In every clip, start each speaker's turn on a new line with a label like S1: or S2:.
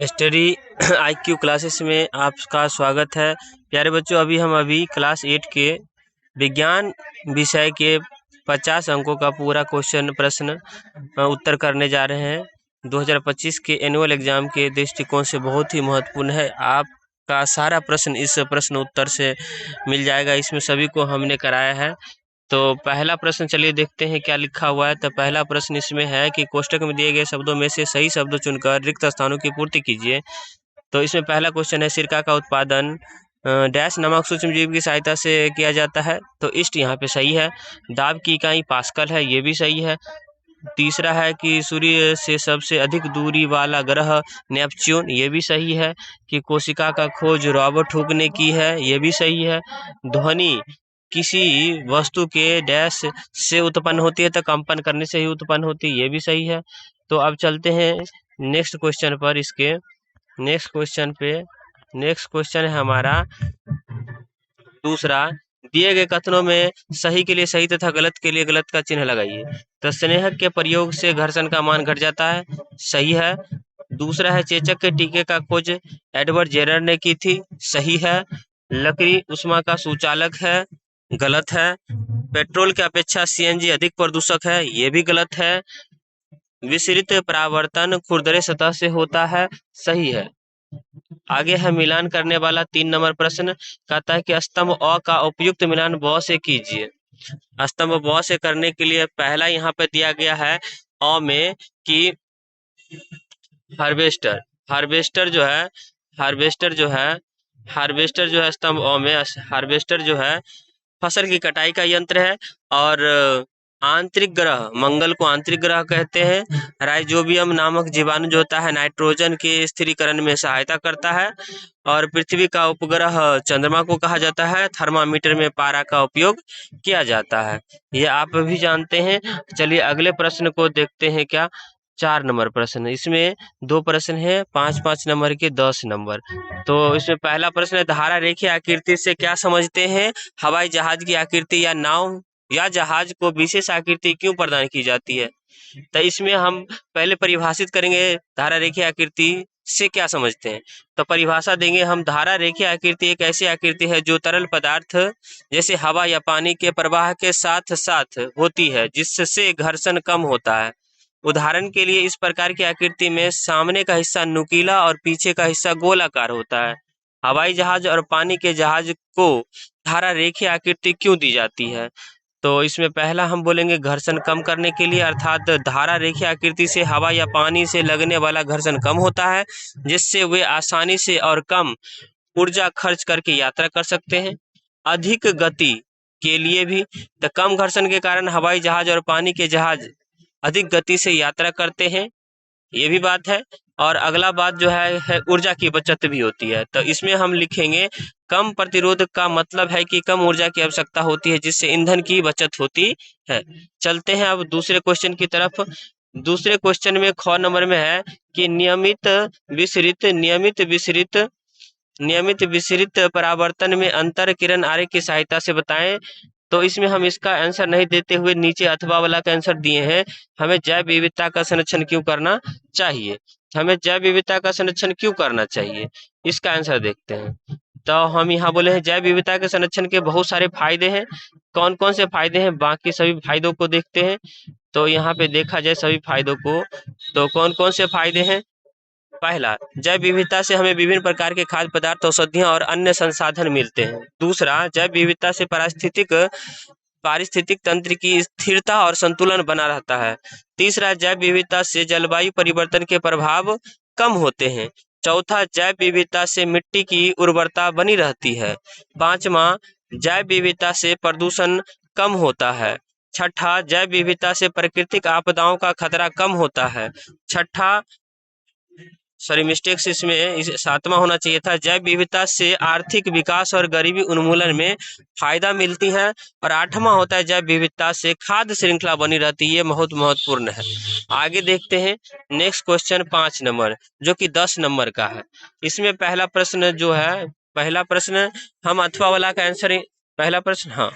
S1: Study IQ classes में आपका स्वागत है। प्यारे बच्चों, अभी क्लास 8 के विज्ञान विषय के 50 अंकों का पूरा प्रश्न उत्तर करने जा रहे हैं। 2025 के एनुअल एग्जाम के दृष्टिकोण से बहुत ही महत्वपूर्ण है। आपका सारा प्रश्न इस प्रश्न उत्तर से मिल जाएगा। इसमें सभी को हमने कराया है। तो पहला प्रश्न चलिए देखते हैं क्या लिखा हुआ है। तो पहला प्रश्न इसमें है कि कोष्टक में दिए गए शब्दों में से सही शब्द चुनकर रिक्त स्थानों की पूर्ति कीजिए। तो इसमें पहला क्वेश्चन है, सिरका का उत्पादन डैश नामक सूक्ष्मजीव की सहायता से किया जाता है। तो ईस्ट यहाँ पे सही है। दाब की इकाई पास्कल है, ये भी सही है। तीसरा है कि सूर्य से सबसे अधिक दूरी वाला ग्रह नेपच्यून, ये भी सही है। कि कोशिका का खोज रॉबर्ट हुक ने की है, ये भी सही है। ध्वनि किसी वस्तु के डैश से उत्पन्न होती है, तो कंपन करने से ही उत्पन्न होती है, ये भी सही है। तो अब चलते हैं नेक्स्ट क्वेश्चन पर। इसके नेक्स्ट क्वेश्चन है हमारा दूसरा, दिए गए कथनों में सही के लिए सही तथा गलत के लिए गलत का चिन्ह लगाइए। तो स्नेहक के प्रयोग से घर्षण का मान घट जाता है, सही है। दूसरा है, चेचक के टीके का खोज एडवर्ड जेनर ने की थी, सही है। लकड़ी उष्मा का सुचालक है, गलत है। पेट्रोल की अपेक्षा CNG अधिक प्रदूषक है, ये भी गलत है। विसरित परावर्तन खुरदरे सतह से होता है, सही है। आगे है मिलान करने वाला 3 नंबर प्रश्न। कहता है कि स्तंभ अ का उपयुक्त मिलान ब से कीजिए। स्तंभ ब से करने के लिए पहला यहाँ पे दिया गया है अ में कि हार्वेस्टर जो है स्तंभ अ में हार्वेस्टर जो है फसल की कटाई का यंत्र है। और आंतरिक ग्रह, मंगल को आंतरिक ग्रह कहते हैं। राइजोबियम नामक जीवाणु जो होता है नाइट्रोजन के स्थिरीकरण में सहायता करता है। और पृथ्वी का उपग्रह चंद्रमा को कहा जाता है। थर्मामीटर में पारा का उपयोग किया जाता है, ये आप भी जानते हैं। चलिए अगले प्रश्न को देखते हैं। क्या 4 नंबर प्रश्न, इसमें 2 प्रश्न है, 5-5 नंबर के 10 नंबर। तो इसमें पहला प्रश्न है, धारा रेखीय आकृति से क्या समझते हैं? हवाई जहाज की आकृति या नाव या जहाज को विशेष आकृति क्यों प्रदान की जाती है? तो इसमें हम पहले परिभाषित करेंगे धारा रेखीय आकृति से क्या समझते हैं। तो परिभाषा देंगे हम, धारा रेखीय आकृति एक ऐसी आकृति है जो तरल पदार्थ जैसे हवा या पानी के प्रवाह के साथ साथ होती है, जिससे घर्षण कम होता है। उदाहरण के लिए इस प्रकार की आकृति में सामने का हिस्सा नुकीला और पीछे का हिस्सा गोलाकार होता है। हवाई जहाज और पानी के जहाज को धारा रेखीय आकृति क्यों दी जाती है? तो इसमें पहला हम बोलेंगे घर्षण कम करने के लिए, अर्थात धारा रेखीय आकृति से हवा या पानी से लगने वाला घर्षण कम होता है, जिससे वे आसानी से और कम ऊर्जा खर्च करके यात्रा कर सकते हैं। अधिक गति के लिए भी, तो कम घर्षण के कारण हवाई जहाज और पानी के जहाज अधिक गति से यात्रा करते हैं, ये भी बात है। और अगला बात जो है ऊर्जा की बचत भी होती है। तो इसमें हम लिखेंगे कम प्रतिरोध का मतलब है कि कम ऊर्जा की आवश्यकता होती है, जिससे ईंधन की बचत होती है। चलते हैं अब दूसरे क्वेश्चन की तरफ। दूसरे क्वेश्चन में ख नंबर में है कि नियमित विसरित परावर्तन में अंतर किरण आरेख की सहायता से बताएं। तो इसमें हम इसका आंसर नहीं देते हुए नीचे अथवा वाला का आंसर दिए हैं। हमें जैव विविधता का संरक्षण क्यों करना चाहिए? इसका आंसर देखते हैं। तो हम यहाँ बोले हैं जैव विविधता के संरक्षण के बहुत सारे फायदे हैं। कौन कौन से फायदे हैं, बाकी सभी फायदों को देखते हैं। तो यहाँ पे देखा जाए सभी फायदों को, तो कौन कौन से फायदे हैं। पहला, जैव विविधता से हमें विभिन्न प्रकार के खाद्य पदार्थ, औषधियां और अन्य संसाधन मिलते हैं। दूसरा, जैव विविधता से पारिस्थितिक तंत्र की स्थिरता और संतुलन बना रहता है। तीसरा, जैव विविधता से जलवायु परिवर्तन के प्रभाव कम होते हैं। चौथा, जैव विविधता से मिट्टी की उर्वरता बनी रहती है। पांचवा, जैव विविधता से प्रदूषण कम होता है। छठा, जैव विविधता से प्राकृतिक आपदाओं का खतरा कम होता है। सातवां होना चाहिए था, जैव विविधता से आर्थिक विकास और गरीबी उन्मूलन में फायदा मिलती है। और आठवां होता है, जैव विविधता से खाद्य श्रृंखला बनी रहती है, बहुत महत्वपूर्ण है। आगे देखते हैं नेक्स्ट क्वेश्चन 5 नंबर, जो कि 10 नंबर का है। इसमें पहला प्रश्न हम अथवा वाला का आंसर, पहला प्रश्न हाँ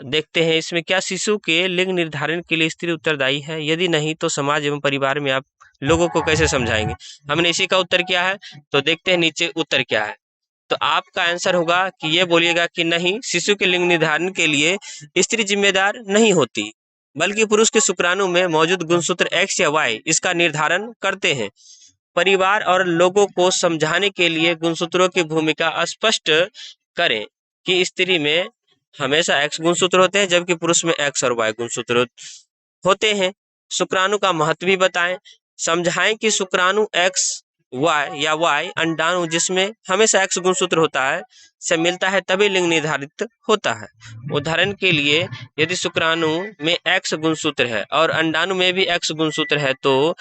S1: देखते हैं। इसमें क्या शिशु के लिंग निर्धारण के लिए स्त्री उत्तरदायी है? यदि नहीं तो समाज एवं परिवार में आप लोगों को कैसे समझाएंगे। हमने इसी का उत्तर किया है, तो देखते हैं नीचे उत्तर क्या है। तो आपका आंसर होगा कि ये बोलिएगा कि नहीं, शिशु के लिंग निर्धारण के लिए स्त्री जिम्मेदार नहीं होती, बल्कि पुरुष के शुक्राणु में मौजूद गुणसूत्र एक्स या वाई इसका निर्धारण करते हैं। परिवार और लोगों को समझाने के लिए गुणसूत्रों की भूमिका स्पष्ट करें कि स्त्री में हमेशा एक्स गुणसूत्र होते हैं, जबकि पुरुष में एक्स और वाई गुणसूत्र होते हैं। शुक्राणु का महत्व भी बताएं। समझाएं कि शुक्राणु एक्स वाई या वाई अंडाणु जिसमें हमेशा एक्स गुणसूत्र होता है से मिलता है, तभी लिंग निर्धारित होता है। उदाहरण के लिए, यदि शुक्राणु में एक्स गुणसूत्र है और अंडाणु में भी एक्स गुणसूत्र है तो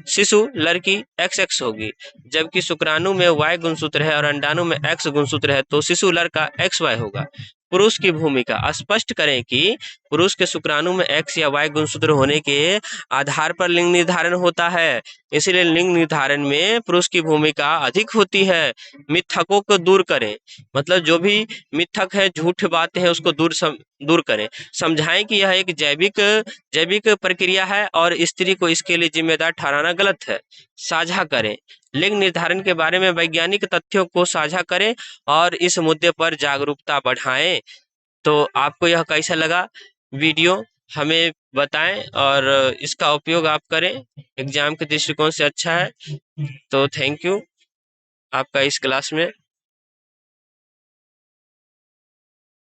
S1: शिशु लड़की XX होगी, जबकि शुक्राणु में Y गुणसूत्र है और अंडाणु में X गुणसूत्र है तो शिशु लड़का XY होगा। पुरुष की भूमिका स्पष्ट करें कि पुरुष के शुक्राणु में X या Y गुणसूत्र होने के आधार पर लिंग निर्धारण होता है, इसलिए लिंग निर्धारण में पुरुष की भूमिका अधिक होती है। मिथकों को दूर करें, मतलब जो भी मिथक है, झूठ बातें हैं, उसको दूर करें। समझाएं कि यह एक जैविक प्रक्रिया है और स्त्री को इसके लिए जिम्मेदार ठहराना गलत है। साझा करें, लिंग निर्धारण के बारे में वैज्ञानिक तथ्यों को साझा करें और इस मुद्दे पर जागरूकता बढ़ाएं। तो आपको यह कैसा लगा वीडियो हमें बताएं और इसका उपयोग आप करें, एग्जाम के दृष्टिकोण से अच्छा है। तो थैंक यू आपका इस क्लास में